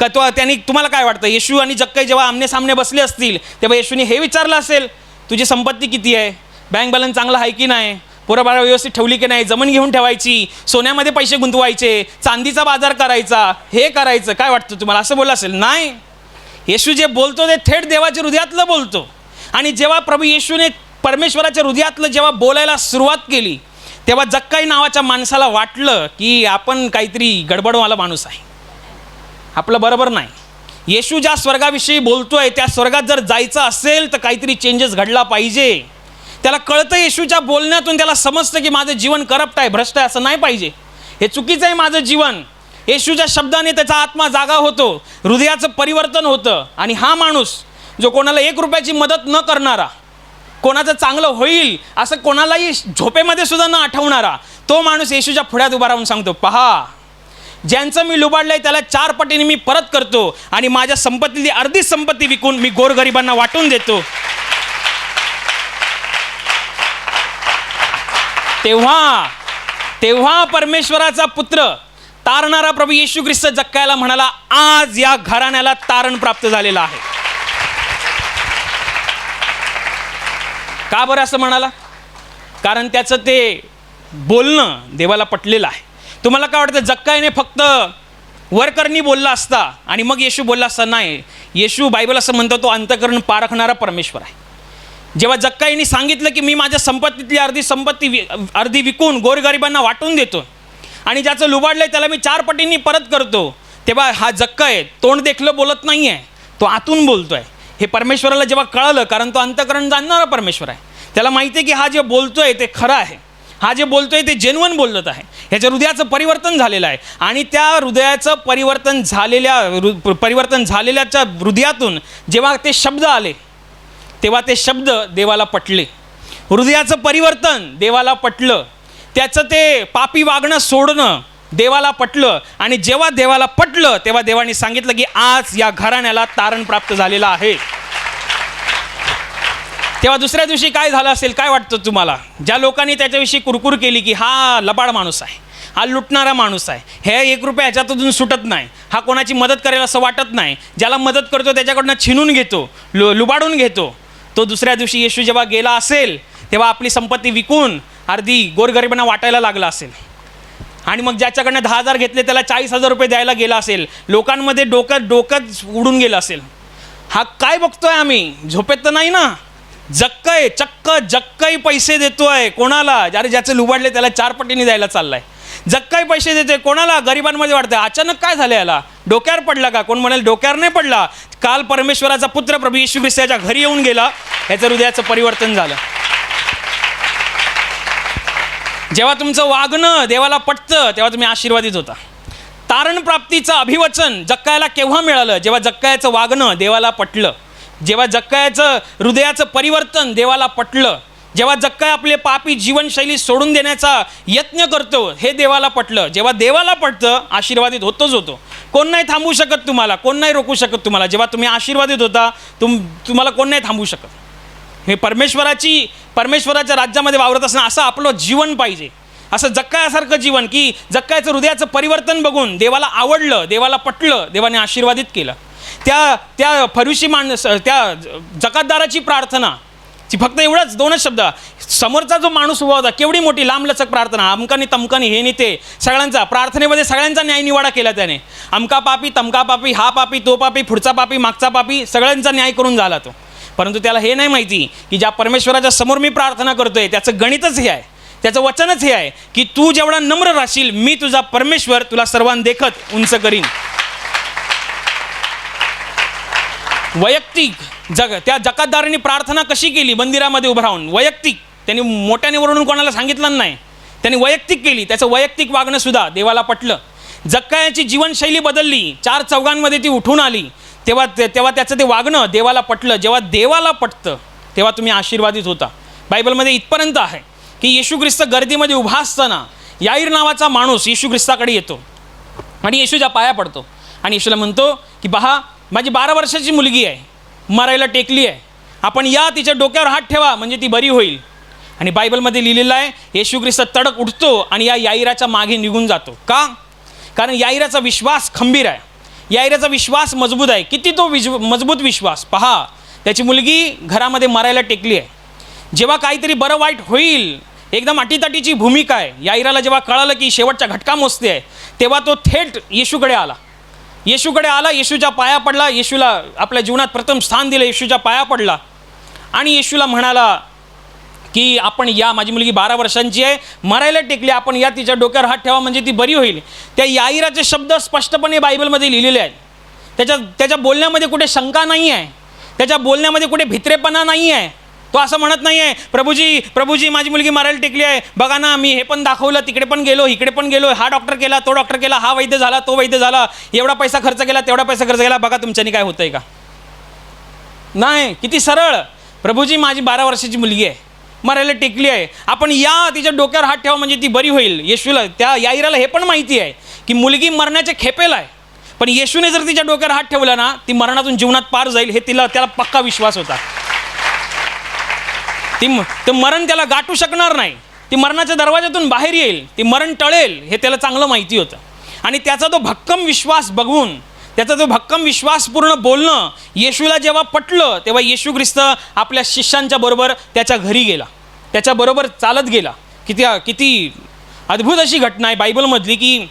का तो त्यांनी, तुम्हाला काय वाटतं, येशू आणि जक्काई जेव्हा आमने सामने बसले असतील तेव्हा येशूने हे विचारलं असेल, तुझी संपत्ती किती आहे, बँक बॅलन्स चांगला आहे की नाही, पोरबाळा व्यवस्थित ठेवली की नाही, जमीन घेऊन ठेवायची, सोन्यामध्ये पैसे गुंतवायचे, चांदीचा बाजार करायचा, हे करायचं, काय वाटतं तुम्हाला, असं बोललं असेल? नाही. येशू जे बोलतो ते थेट देवाच्या हृदयातलं बोलतो. आणि जेव्हा प्रभू येशूने परमेश्वराच्या हृदयातलं जेव्हा बोलायला सुरुवात केली तेव्हा जक्काई नावाच्या माणसाला वाटलं की आपण काहीतरी गडबडवाला माणूस आहे, आपलं बरोबर नाही. येशू ज्या स्वर्गाविषयी बोलतोय त्या स्वर्गात जर जायचं असेल तर काहीतरी चेंजेस घडला पाहिजे. त्याला कळतं, येशूच्या बोलण्यातून त्याला समजतं की माझं जीवन करप्ट आहे, भ्रष्ट आहे, असं नाही पाहिजे, हे चुकीचं आहे माझं जीवन. येशूच्या शब्दाने त्याचा आत्मा जागा होतो, हृदयाचं परिवर्तन होतं. आणि हा माणूस जो कोणाला 1 रुपयाची मदत न करणारा, कोणाचं चांगलं होईल असं कोणालाही झोपेमध्ये सुद्धा न आठवणारा, तो माणूस येशूच्या पुढ्यात उभा राहून सांगतो, पहा, ज्यांचं मी लुबाडलंय त्याला 4 पटीने मी परत करतो आणि माझ्या संपत्तीतली अर्धी संपत्ती विकून मी गोरगरिबांना वाटून देतो. तेव्हा परमेश्वराचा पुत्र तारणारा प्रभू येशू ख्रिस्त जक्कायाला म्हणाला, आज या घराण्याला तारण प्राप्त झालेलं आहे. का बरं असं म्हणाला? कारण त्याचं ते बोलणं देवाला पटलेलं आहे. तुम्हाला काय वाटतं, जक्कायाने फक्त वरकरणी बोलला असता आणि मग येशू बोलला असता? नाही. येशू, बायबल असं म्हणतो, तो अंतःकरण पारखणारा परमेश्वर आहे. जेव्हा जक्काईने सांगितलं की मी माझ्या संपत्तीतली अर्धी विकून गोरगरिबांना वाटून देतो आणि ज्याचं लुबाडलंय त्याला मी 4 पटींनी परत करतो, तेव्हा हा जक्काई तोंड देखलं बोलत नाही आहे, तो आतून बोलतोय. हे परमेश्वराला जेव्हा कळलं, कारण तो अंतःकरण जाणणारा परमेश्वर आहे, त्याला माहिती आहे की हा जे बोलतोय ते खरं आहे, हा जे बोलतोय ते जेन्युइन बोलत आहे, ह्याच्या हृदयाचं परिवर्तन झालेलं आहे. आणि त्या हृदयाचं परिवर्तन झालेल्याच्या हृदयातून जेव्हा ते शब्द आले तेव्हा ते शब्द देवाला पटले. हृदयाचं परिवर्तन देवाला पटलं, त्याचं ते पापी वागणं सोडणं देवाला पटलं. आणि जेव्हा देवाला पटलं तेव्हा देवाने सांगितलं की आज या घराण्याला तारण प्राप्त झालेलं आहे. तेव्हा दुसऱ्या दिवशी काय झालं असेल, काय वाटतं तुम्हाला? ज्या लोकांनी त्याच्याविषयी कुरकुर केली की हा लबाड माणूस आहे, हा लुटणारा माणूस आहे, हे 1 रुपया ह्याच्यातून सुटत नाही, हा कोणाची मदत करेल असं वाटत नाही, ज्याला मदत करतो त्याच्याकडनं छिनून घेतो, लुबाडून घेतो, तो दुसऱ्या दिवशी येशू जेव्हा गेला असेल तेव्हा आपली संपत्ती विकून अर्धी गोरगरिबांना वाटायला लागला असेल. आणि मग ज्याच्याकडनं 10,000 घेतले त्याला 40,000 रुपये द्यायला गेला असेल. लोकांमध्ये डोकं उडून गेलं असेल. हा काय बघतोय आम्ही, झोपेत तर नाही ना? जक्काई पैसे देतोय कोणाला? अरे ज्याचे लुबाडले त्याला 4 पटीने द्यायला चाललाय. जक्काई पैसे देतोय कोणाला? गरिबांमध्ये वाटतं. अचानक काय झालं याला? डोक्यावर पडला का? कोण म्हणाल डोक्यावर नाही पडला, काल परमेश्वराचा पुत्र प्रभू येशू ख्रिस्ताच्या घरी येऊन गेला, याचं हृदयाचं परिवर्तन झालं. जेव्हा तुमचं वागणं देवाला पटतं तेव्हा तुम्ही आशीर्वादित होता. तारणप्राप्तीचं अभिवचन जक्कायाला केव्हा मिळालं? जेव्हा जक्कायाचं वागणं देवाला पटलं, जेव्हा जक्कायाचं हृदयाचं परिवर्तन देवाला पटलं, जेव्हा जक्काया आपले पापी जीवनशैली सोडून देण्याचा यत्न करतो हे देवाला पटलं. जेव्हा देवाला पटतं आशीर्वादित होतोच होतो. कोण नाही थांबवू शकत तुम्हाला, कोण नाही रोखू शकत तुम्हाला. जेव्हा तुम्ही आशीर्वादित होता तुम्हाला कोण नाही थांबवू शकत. हे परमेश्वराच्या राज्यामध्ये वावरत असणं असं आपलं जीवन पाहिजे. असं जक्कायासारखं जीवन की जक्कायाचं हृदयाचं परिवर्तन बघून देवाला आवडलं, देवाला पटलं, देवाने आशीर्वादित केलं. त्या फरीसी माणूस, त्या जकातदाराची प्रार्थना ती फक्त एवढंच 2च शब्द. समोरचा जो माणूस उभा होता केवढी मोठी लांबलचक प्रार्थना, अमकानी तमकानी हे नाही ते सगळ्यांचा, प्रार्थनेमध्ये सगळ्यांचा न्यायनिवाडा केला त्याने. अमका पापी, तमका पापी, हा पापी, तो पापी, पुढचा पापी, मागचा पापी, सगळ्यांचा न्याय करून झाला तो. परंतु त्याला हे नाही माहिती की ज्या परमेश्वराच्या समोर मी प्रार्थना करतोय त्याचं गणितच हे आहे, त्याचं वचनच हे आहे की तू जेवढा नम्र राहशील मी तुझा परमेश्वर तुला सर्वांदेखत उंच करीन. वैयक्तिक त्या जकातदारांनी प्रार्थना कशी केली? मंदिरामध्ये उभं राहून वैयक्तिक, त्यांनी मोठ्याने वरून कोणाला सांगितलं नाही, त्यांनी वैयक्तिक केली. त्याचं वैयक्तिक वागणं सुद्धा देवाला पटलं. जक्कायाची जीवनशैली बदलली, 4 चौघांमध्ये ती उठून आली, तेव्हा त्याचं ते वागणं देवाला पटलं. जेव्हा देवाला पटतं तेव्हा तुम्ही आशीर्वादित होता. बायबलमध्ये इथपर्यंत आहे की येशू ख्रिस्त गर्दीमध्ये उभा असताना याईर नावाचा माणूस येशू ख्रिस्ताकडे येतो आणि येशूच्या पाया पडतो आणि येशूला म्हणतो की पहा, माझी 12 वर्षाची मुलगी आहे, मरायला टेकली आहे, आपण या तिच्या डोक्यावर हात ठेवा म्हणजे ती बरी होईल. आणि बायबलमध्ये लिहिलेलं आहे येशू ख्रिस्त तडक उठतो आणि या याईराच्या मागे निघून जातो. का? कारण याईराचा विश्वास खंबीर आहे, याईराचा विश्वास मजबूत आहे. किती तो मजबूत विश्वास पहा, त्याची मुलगी घरामध्ये मरायला टेकली आहे. जेव्हा काहीतरी बरं वाईट होईल, एकदम अटीतटीची भूमिका आहे. याईराला जेव्हा कळालं की शेवटचा घटका मोजते आहे तेव्हा तो थेट येशूकडे आला, येशूच्या पाया पडला, येशूला आपल्या जीवनात प्रथम स्थान दिलं, येशूच्या पाया पडला आणि येशूला म्हणाला की आपण या, माझी मुलगी 12 वर्षांची आहे, मरायला टेकली, आपण या तिच्या डोक्यावर हात ठेवा म्हणजे ती बरी होईल. त्या याईराचे शब्द स्पष्टपणे बायबलमध्ये लिहिलेले आहेत. त्याच्या बोलण्यामध्ये कुठे शंका नाही आहे, त्याच्या बोलण्यामध्ये कुठे भित्रेपणा नाही आहे. तो असं म्हणत नाही आहे प्रभूजी माझी मुलगी मरायला टेकली आहे, बघा ना मी हे पण दाखवलं, तिकडे पण गेलो, इकडे पण गेलो, हा डॉक्टर केला, तो डॉक्टर केला, हा वैद्य झाला, तो वैद्य झाला, एवढा पैसा खर्च केला, तेवढा पैसा खर्च केला, बघा तुमच्यानी काय होतंय का? नाही, किती सरळ. प्रभूजी माझी 12 वर्षाची मुलगी आहे, मरायला टेकली आहे, आपण या तिच्या डोक्यावर हात ठेवा म्हणजे ती बरी होईल. येशूला, त्या याईराला हे पण माहिती आहे की मुलगी मरण्याच्या खेपेला आहे, पण येशूने जर तिच्या डोक्यावर हात ठेवला ना ती मरणातून जीवनात पार जाईल हे त्याला पक्का विश्वास होता. ते मरण त्याला गाठू शकणार नाही, ती मरणाच्या दरवाजातून बाहेर येईल, ती मरण टळेल हे त्याला चांगलं माहिती होतं. आणि त्याचा तो भक्कम विश्वास बघून, त्याचा तो भक्कम विश्वासपूर्ण बोलणं येशूला जेव्हा पटलं तेव्हा येशू ख्रिस्त आपल्या शिष्यांच्या बरोबर त्याच्या घरी गेला, त्याच्याबरोबर चालत गेला. किती अद्भुत अशी घटना आहे बायबलमधली की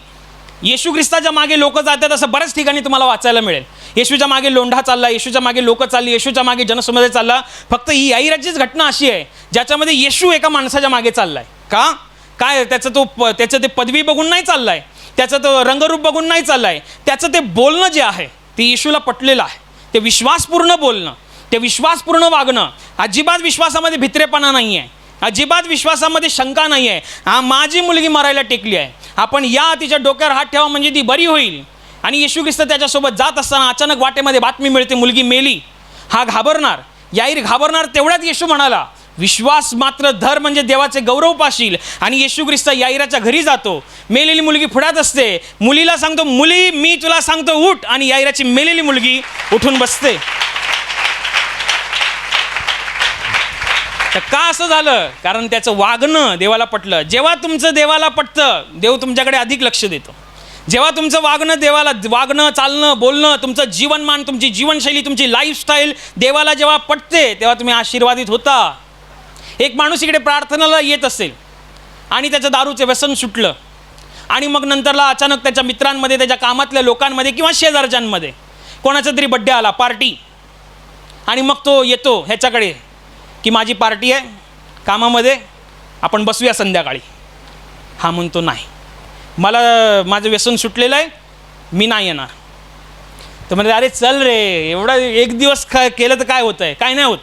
येशू ख्रिस्ताच्या मागे लोक जातात असं बऱ्याच ठिकाणी तुम्हाला वाचायला मिळेल. येशूच्या मागे लोंढा चालला, येशूच्या मागे लोक चालली, येशूच्या मागे जनसमुदाय चालला. फक्त ही याईराचीच घटना अशी आहे ज्याच्यामध्ये येशू एका माणसाच्या मागे चाललाय. का? काय त्याचं ते पदवी बघून नाही चाललाय, त्याचं तो रंगरूप बघून नाही चाललाय, त्याचं ते बोलणं जे आहे ते येशूला पटलेलं आहे. ते विश्वासपूर्ण बोलणं, ते विश्वासपूर्ण वागणं, अजिबात विश्वासामध्ये भित्रेपणा नाही आहे, अजिबात विश्वासामध्ये शंका नाही आहे. माझी मुलगी मरायला टेकली आहे, आपण या तिच्या डोक्यावर हात ठेवा म्हणजे ती बरी होईल. आणि येशू ख्रिस्त त्याच्यासोबत जात असताना अचानक वाटेमध्ये बातमी मिळते मुलगी मेली. हा घाबरणार, याईर घाबरणार. तेवढ्यात येशू म्हणाला विश्वास मात्र धर म्हणजे देवाचे गौरव पाशील. आणि येशू ख्रिस्त याईराच्या घरी जातो, मेलेली मुलगी पुढ्यात असते, मुलीला सांगतो मुली मी तुला सांगतो उठ, आणि याईराची मेलेली मुलगी उठून बसते. तर का असं झालं? कारण त्याचं वागणं देवाला पटलं. जेव्हा तुमचं देवाला पटतं देव तुमच्याकडे अधिक लक्ष देतो. जेव्हा तुमचं वागणं चालणं बोलणं, तुमचं जीवनमान, तुमची जीवनशैली, तुमची लाईफस्टाईल देवाला जेव्हा पटते तेव्हा तुम्ही आशीर्वादित होता. एक माणूस इकडे प्रार्थनाला येत असेल आणि त्याचं दारूचे व्यसन सुटलं आणि मग नंतरला अचानक त्याच्या मित्रांमध्ये, त्याच्या कामातल्या लोकांमध्ये किंवा शेजारच्यांमध्ये कोणाचा तरी बड्डे आला, पार्टी, आणि मग तो येतो ह्याच्याकडे की माझी पार्टी आहे कामामध्ये, आपण बसूया संध्याकाळी. हा म्हणतो नाही, माझं व्यसन सुटलेलं आहे, मी नाही येणार. तर म्हणजे अरे चल रे, एवढा एक दिवस केलं तर काय होतं आहे? काय नाही होत.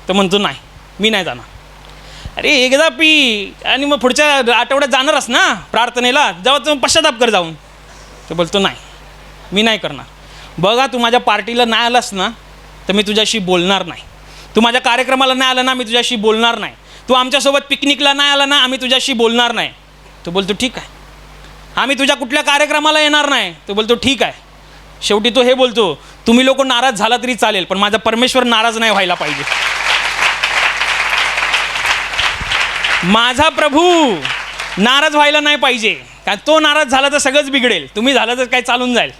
तर म्हणतो नाही, मी नाही जाणार. अरे एकदा पी आणि मग पुढच्या आठवड्यात जाणारच ना प्रार्थनेला, जेव्हा तुम्ही पश्चाताप कर जाऊन. तो बोलतो नाही, मी नाही करणार. बघा, तू माझ्या पार्टीला नाही आलास ना तर मी तुझ्याशी बोलणार नाही. तू माझ्या कार्यक्रमाला नाही आला ना मी तुझ्याशी बोलणार नाही. तू आमच्यासोबत पिकनिकला नाही आला ना आम्ही तुझ्याशी बोलणार नाही. तो बोलतो ठीक आहे. आम्ही तुझ्या कुठल्या कार्यक्रमाला येणार नाही. तो बोलतो ठीक आहे. शेवटी तो हे बोलतो, तुम्ही लोक नाराज झाला तरी चालेल पण माझा परमेश्वर नाराज नाही व्हायला पाहिजे. माझा प्रभू नाराज व्हायला नाही पाहिजे, कारण तो नाराज झाला तर सगळंच बिघडेल. तुम्ही झालं तर काय चालून जाईल.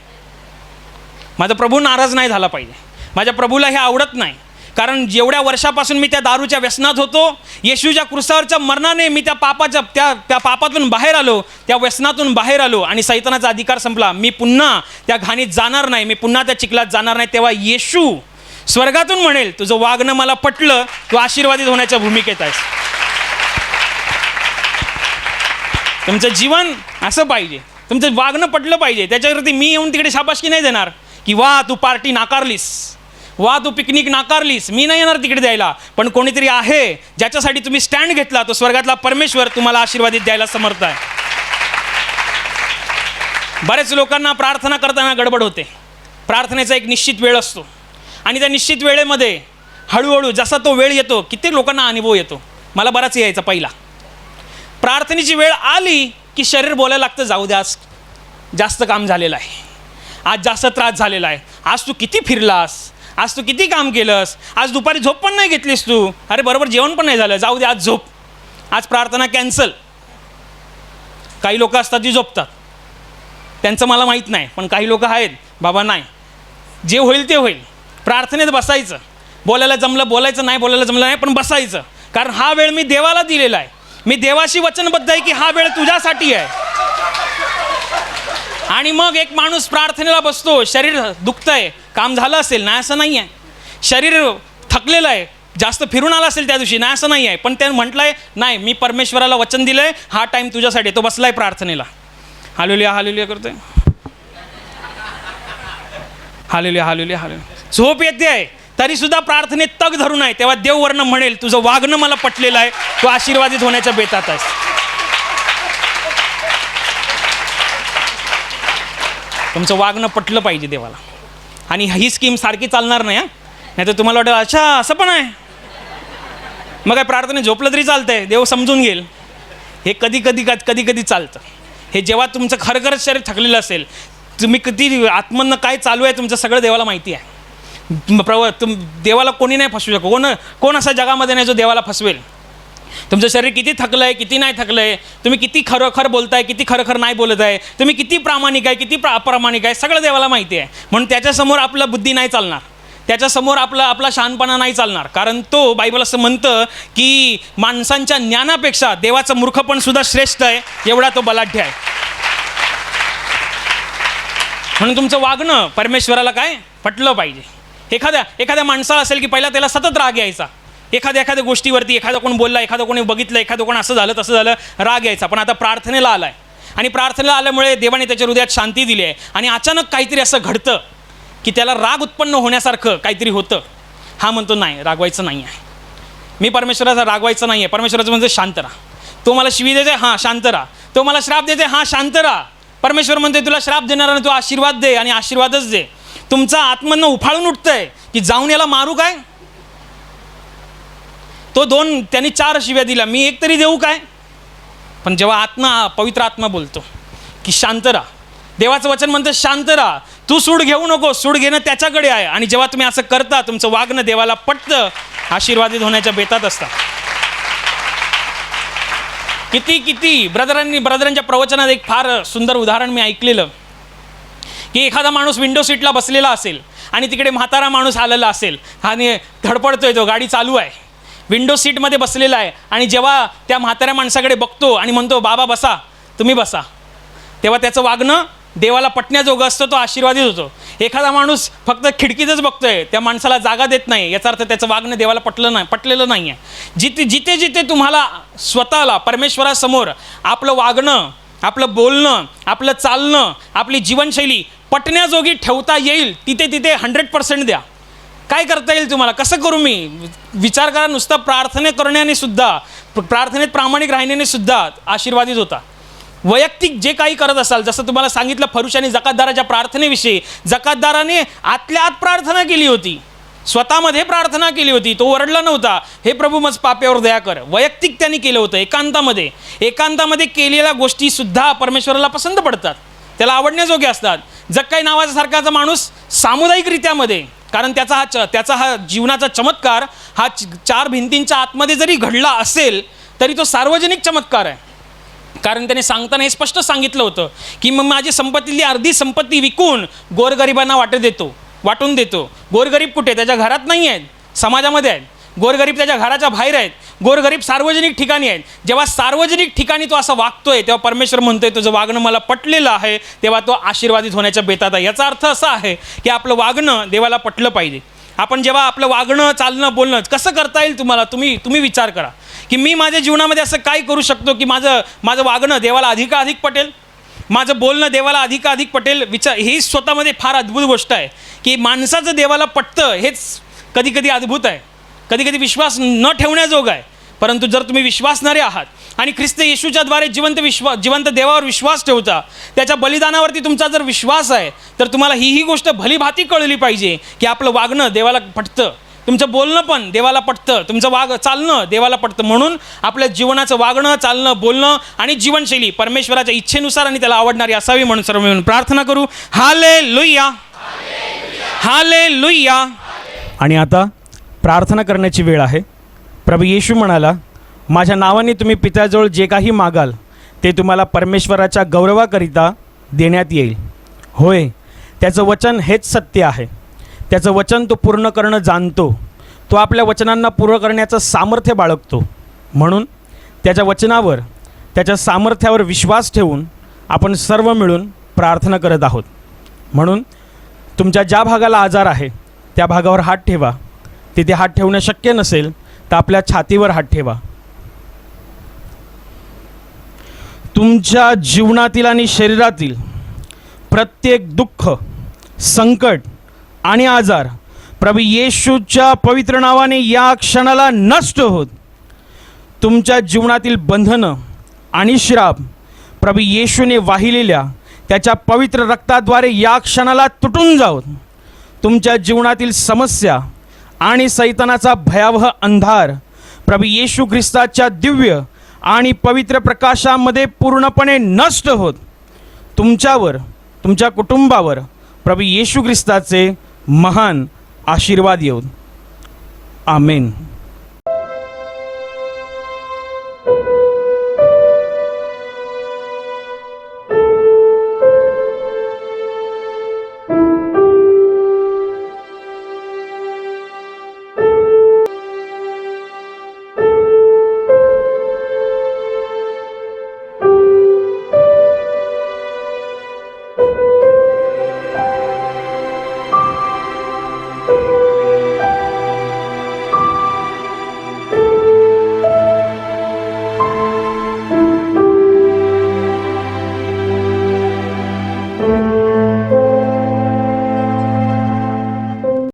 माझा प्रभू नाराज नाही झाला पाहिजे. माझ्या प्रभूला हे आवडत नाही, कारण जेवढ्या वर्षापासून मी त्या दारूच्या व्यसनात होतो, येशूच्या क्रुसावरच्या मरणाने मी त्या पापातून बाहेर आलो, त्या व्यसनातून बाहेर आलो आणि सैतानाचा अधिकार संपला. मी पुन्हा त्या घाणीत जाणार नाही, मी पुन्हा त्या चिखलात जाणार नाही. तेव्हा येशू स्वर्गातून म्हणेल, तुझं वागणं मला पटलं, तू आशीर्वादित होण्याच्या भूमिकेत आहेस. तुमचं जीवन असं पाहिजे, तुमचं वागणं पटलं पाहिजे. त्याच्यावरती मी येऊन तिकडे शाबासकी नाही देणार की वा तू पार्टी नाकारलीस, वा तू पिकनिक नाकारलीस. मी नाही येणार तिकडे द्यायला. पण कोणीतरी आहे ज्याच्यासाठी तुम्ही स्टँड घेतला, तो स्वर्गातला परमेश्वर तुम्हाला आशीर्वादित द्यायला समर्थ आहे. बरेच लोकांना प्रार्थना करताना गडबड होते. प्रार्थनेचा एक निश्चित वेळ असतो आणि त्या निश्चित वेळेमध्ये हळूहळू जसा तो वेळ येतो, किती लोकांना अनुभव येतो. मला बराच यायचा पहिला. प्रार्थनेची वेळ आली की शरीर बोलायला लागतं, जाऊ द्या आज जास्त काम झालेलं आहे, आज जास्त त्रास झालेला आहे, आज तू किती फिरलास, आज तू किती काम केलंस, आज दुपारी झोप पण नाही घेतलीस तू, अरे बरोबर जेवण पण नाही झालं, जाऊ दे आज झोप, आज प्रार्थना कॅन्सल. काही लोक असतात जी झोपतात, त्यांचं मला माहीत नाही. पण काही लोक आहेत, बाबा नाही, जे होईल ते होईल, प्रार्थनेत बसायचं. बोलायला जमलं बोलायचं, नाही बोलायला जमलं नाही पण बसायचं. कारण हा वेळ मी देवाला दिलेला आहे. मी देवाशी वचनबद्ध आहे की हा वेळ तुझ्यासाठी आहे. आणि मग एक माणूस प्रार्थनेला बसतो, शरीर दुखतंय, काम झालं असेल, नाही असं नाही आहे, शरीर थकलेलं आहे, जास्त फिरून आला असेल त्या दिवशी, नाही असं नाही आहे, पण त्यानं म्हटलं आहे नाही, मी परमेश्वराला वचन दिलं आहे, हा टाईम तुझ्यासाठी. तो बसला आहे प्रार्थनेला, हालेलुया हालेलुया करतोय, हालेलुया हालेलुया हालेलुया. झोप येते आहे तरी सुद्धा प्रार्थनेत तग धरून आहे. तेव्हा देव वरनं म्हणेल, तुझं वागणं मला पटलेलं आहे, तू आशीर्वादित होण्याच्या बेतात आहेस. तुमचं वागणं पटलं पाहिजे देवाला. आणि ही स्कीम सारखी चालणार नाही. नाही तर तुम्हाला वाटेल अच्छा असं पण आहे, मग काय प्रार्थने झोपलं तरी चालतंय, देव समजून घेईल. हे कधी कधी चालतं. हे जेव्हा तुमचं खरखरच शरीर थकलेलं असेल, तुम्ही किती आत्मनं काय चालू आहे तुमचं सगळं देवाला माहिती आहे. देवाला कोणी नाही फसवू शकतो. कोण असा जगामध्ये नाही जो देवाला फसवेल. तुमचं शरीर किती थकलं आहे, किती नाही थकलं आहे, तुम्ही किती खरोखर बोलताय, किती खरोखर नाही बोलत आहे, तुम्ही किती प्रामाणिक आहे, किती अप्रामाणिक आहे, सगळं देवाला माहिती आहे. म्हणून त्याच्यासमोर आपलं बुद्धी नाही चालणार, त्याच्यासमोर आपला शहाणपणा नाही चालणार. कारण तो बायबल असं म्हणतं की माणसांच्या ज्ञानापेक्षा देवाचं मूर्खपण सुद्धा श्रेष्ठ आहे, एवढा तो बलाढ्य आहे. म्हणून तुमचं वागणं परमेश्वराला काय पटलं पाहिजे. एखाद्या माणसाला असेल की पहिला त्याला सतत राग यायचा, एखाद्या गोष्टीवरती, एखादा कोण बोलला, एखादं कोणी बघितलं, एखादं कोण असं झालं तसं झालं, राग यायचा. पण आता प्रार्थनेला आलाय आणि प्रार्थनेला आल्यामुळे देवाने त्याच्या हृदयात शांती दिली आहे आणि अचानक काहीतरी असं घडतं की त्याला राग उत्पन्न होण्यासारखं काहीतरी होतं. हा म्हणतो नाही, रागवायचं नाही आहे, मी परमेश्वराचा रागवायचं नाही आहे. परमेश्वराचं म्हणजे शांत राहा. तो मला शिवी देते, हां शांत राहा. तो मला श्राप देते, हां शांत राहा. परमेश्वर म्हणते तुला श्राप देणारा तू आशीर्वाद दे आणि आशीर्वादच दे. तुमचा आत्मनं उफाळून उठतंय की जाऊन याला मारू काय. तो त्यांनी 4 शिव्या दिल्या, मी एक तरी देऊ काय. पण जेव्हा पवित्र आत्मा बोलतो की शांत राहा, देवाचं वचन म्हणतं शांत राहा, तू सूड घेऊ नको, सूड घेणं त्याच्याकडे आहे. आणि जेव्हा तुम्ही असं करता, तुमचं वागणं देवाला पटतं, आशीर्वादित होण्याच्या बेतात असता. किती ब्रदरांच्या प्रवचनात एक फार सुंदर उदाहरण मी ऐकलेलं की एखादा माणूस विंडो सीटला बसलेला असेल आणि तिकडे म्हातारा माणूस आलेला असेल आणि धडपडतोय, तो गाडी चालू आहे, विंडो सीटमध्ये बसलेला आहे. आणि जेव्हा त्या म्हाताऱ्या माणसाकडे बघतो आणि म्हणतो बाबा बसा, तुम्ही बसा, तेव्हा त्याचं वागणं देवाला पटण्याजोगं असतं, तो आशीर्वादित होतो. एखादा माणूस फक्त खिडकीतच बघतोय, त्या माणसाला जागा देत नाही, याचा अर्थ त्याचं वागणं देवाला पटलेलं नाही आहे. जिथे तुम्हाला स्वतःला परमेश्वरासमोर आपलं वागणं, आपलं बोलणं, आपलं चालणं, आपली जीवनशैली पटण्याजोगी ठेवता येईल, तिथे 100% द्या. काय करता येईल तुम्हाला, कसं करू मी, विचार करा. नुसतं प्रार्थने करण्याने सुद्धा, प्रार्थनेत प्रामाणिक राहण्याने सुद्धा आशीर्वादित होता. वैयक्तिक जे काही करत असाल, जसं तुम्हाला सांगितलं फरुश आणि जकातदाराच्या प्रार्थनेविषयी, जकातदाराने आतल्या आत प्रार्थना केली होती, स्वतःमध्ये प्रार्थना केली होती, तो ओरडला नव्हता, हे प्रभू मज पाप्यावर दया कर. वैयक्तिक त्यांनी केलं होतं, एकांतामध्ये केलेल्या गोष्टीसुद्धा परमेश्वराला पसंत पडतात, त्याला आवडण्याजोग्या असतात. जक्काई नावाचा सारखाचा माणूस सामुदायिकरित्यामध्ये, कारण त्याचा हा जीवनाचा चमत्कार हा 4 भिंतींच्या आतमध्ये जरी घडला असेल तरी तो सार्वजनिक चमत्कार आहे. कारण त्याने सांगताना हे स्पष्ट सांगितलं होतं की मग माझी संपत्तीतली अर्धी संपत्ती विकून गोरगरिबांना वाटून देतो. गोरगरीब कुठे? त्याच्या घरात नाही आहेत, समाजामध्ये आहेत. गोरगरीब त्याच्या घराच्या बाहेर आहेत. गोरगरीब सार्वजनिक ठिकाणी आहेत. जेव्हा सार्वजनिक ठिकाणी तो असं वागतोय तेव्हा परमेश्वर म्हणतोय तुझं वागणं मला पटलेलं आहे, तेव्हा तो आशीर्वादित होण्याच्या बेतात आहे. याचा अर्थ असा आहे की आपलं वागणं देवाला पटलं पाहिजे. आपण जेव्हा आपलं वागणं, चालणं, बोलणं कसं करता येईल तुम्हाला, तुम्ही विचार करा की मी माझ्या जीवनामध्ये असं काय करू शकतो की माझं वागणं देवाला अधिकाधिक पटेल, माझं बोलणं देवाला अधिकाधिक पटेल. ही स्वतःमध्ये फार अद्भुत गोष्ट आहे की माणसाचं देवाला पटतं हेच कधी अद्भुत आहे, कधी विश्वास न ठेवण्याजोगं आहे. परंतु जर तुम्ही विश्वासणारे आहात आणि ख्रिस्त येशूच्याद्वारे जिवंत देवावर विश्वास ठेवता, त्याच्या बलिदानावरती तुमचा जर विश्वास आहे, तर तुम्हाला ही गोष्ट भलीभाती कळली पाहिजे की आपलं वागणं देवाला पटतं, तुमचं बोलणं पण देवाला पटतं, तुमचं चालणं देवाला पटतं. म्हणून आपल्या जीवनाचं वागणं, चालणं, बोलणं आणि जीवनशैली परमेश्वराच्या इच्छेनुसार आणि त्याला आवडणारी असावी म्हणून सर्व मिळून प्रार्थना करू. Hallelujah, hallelujah. आणि आता प्रार्थना करण्याची वेळ आहे. प्रभू येशू म्हणाला, माझ्या नावाने तुम्ही पित्याजवळ जे काही मागाल ते तुम्हाला परमेश्वराच्या गौरवाकरिता देण्यात येईल. होय, त्याचं वचन हेच सत्य आहे. त्याचं वचन तो पूर्ण करणं जाणतो. तो आपल्या वचनांना पूर्ण करण्याचं सामर्थ्य बाळगतो. म्हणून त्याच्या वचनावर, त्याच्या सामर्थ्यावर विश्वास ठेवून आपण सर्व मिळून प्रार्थना करत आहोत. म्हणून तुमच्या ज्या भागाला आजार आहे त्या भागावर हात ठेवा. तिथे हात ठेवणं शक्य नसेल तर आपल्या छातीवर हात ठेवा. तुमच्या जीवनातील आणि शरीरातील प्रत्येक दुःख, संकट आणि आजार प्रभू येशूच्या पवित्र नावाने या क्षणाला नष्ट होत. तुमच्या जीवनातील बंधनं आणि श्राप प्रभू येशूने वाहिलेल्या त्याच्या पवित्र रक्ताद्वारे या क्षणाला तुटून जावत. तुमच्या जीवनातील समस्या आणि सैतानाचा भयावह अंधार प्रभू येशू ख्रिस्ताच्या दिव्य आणि पवित्र प्रकाशामध्ये पूर्णपणे नष्ट होत. तुमच्यावर, तुमच्या कुटुंबावर प्रभू येशू ख्रिस्ताचे महान आशीर्वाद येऊ. आमेन.